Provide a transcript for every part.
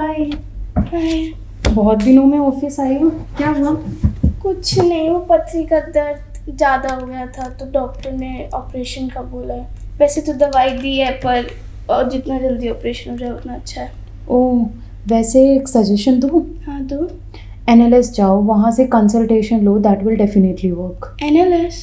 हाय। हाय। बहुत दिनों में ऑफिस आई हो, क्या हुआ? कुछ नहीं, वो पथरी का दर्द ज़्यादा हो गया था तो डॉक्टर ने ऑपरेशन का बोला है। वैसे तो दवाई दी है पर और जितना जल्दी ऑपरेशन हो जाए उतना अच्छा है। ओह, वैसे एक सजेशन दूँ? हाँ दो। NLS जाओ, वहाँ से consultation low, that will definitely work. NLS?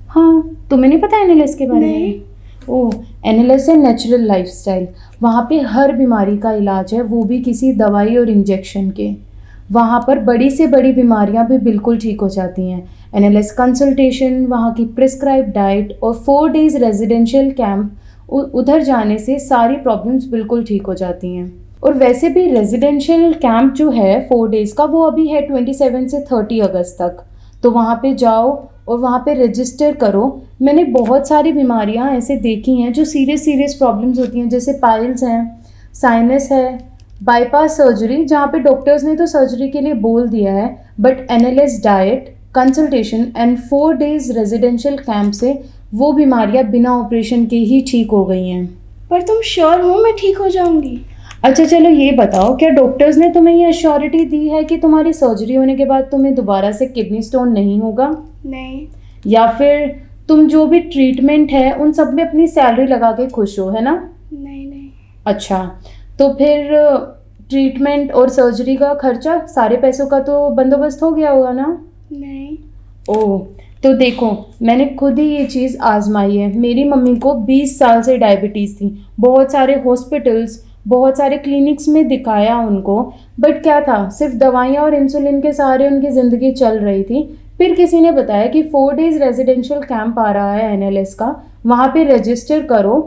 हाँ, तुम्हें नहीं पता NLS के बारे नहीं। में? ओह, NLS है नेचुरल लाइफस्टाइल। वहाँ पे हर बीमारी का इलाज है, वो भी किसी दवाई और इंजेक्शन के। वहाँ पर बड़ी से बड़ी बीमारियाँ भी बिल्कुल ठीक हो जाती हैं। NLS कंसल्टेशन, वहाँ की प्रिस्क्राइब डाइट और 4 डेज़ रेजिडेंशियल कैंप, उधर जाने से सारी प्रॉब्लम्स बिल्कुल ठीक हो जाती हैं। और वैसे भी रेजिडेंशियल कैंप जो है 4 डेज़ का, वो अभी है 27 से 30 अगस्त तक। तो वहाँ पे जाओ और वहाँ पे रजिस्टर करो। मैंने बहुत सारी बीमारियाँ ऐसे देखी हैं जो सीरियस प्रॉब्लम्स होती हैं, जैसे पाइल्स हैं, साइनस है, बाईपास सर्जरी, जहाँ पे डॉक्टर्स ने तो सर्जरी के लिए बोल दिया है, but NLS diet, consultation and 4 days residential camp से वो बीमारियाँ बिना ऑपरेशन के ही ठीक हो गई हैं। पर तुम श्योर हो मैं ठीक हो जाऊंगी? अच्छा चलो ये बताओ, क्या डॉक्टर्स ने तुम्हें ये अश्योरिटी दी है कि तुम्हारी सर्जरी होने के बाद तुम्हें दोबारा से किडनी स्टोन नहीं होगा? नहीं। या फिर तुम जो भी ट्रीटमेंट है उन सब में अपनी सैलरी लगा के खुश हो, है ना? नहीं। अच्छा, तो फिर ट्रीटमेंट और सर्जरी का खर्चा, सारे पैसों का तो बंदोबस्त हो गया होगा ना? नहीं। ओह, तो देखो, मैंने खुद ही ये चीज़ आजमाई है। मेरी मम्मी को 20 साल से डायबिटीज़ थी, बहुत सारे हॉस्पिटल्स, बहुत सारे क्लिनिक्स में दिखाया उनको, बट क्या था, सिर्फ दवाइयाँ और इंसुलिन के सहारे उनकी ज़िंदगी चल रही थी। फिर किसी ने बताया कि 4 डेज़ रेजिडेंशियल कैंप आ रहा है NLS का, वहाँ पे रजिस्टर करो।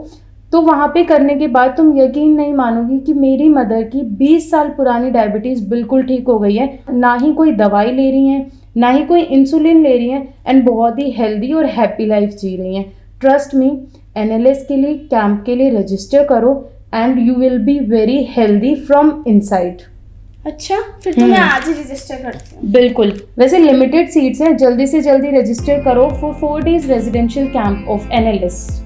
तो वहाँ पे करने के बाद तुम यकीन नहीं मानोगी कि मेरी मदर की 20 साल पुरानी डायबिटीज़ बिल्कुल ठीक हो गई है। ना ही कोई दवाई ले रही हैं, ना ही कोई इंसुलिन ले रही हैं, एंड बहुत ही हेल्दी और हैप्पी लाइफ जी रही हैं। ट्रस्ट मी, NLS के लिए कैंप के लिए रजिस्टर करो and you will be very healthy from inside. अच्छा, फिर तो मैं आज ही रजिस्टर करती हूँ। बिल्कुल, वैसे लिमिटेड सीट्स हैं, जल्दी से जल्दी रजिस्टर करो for 4 days residential camp of NLS।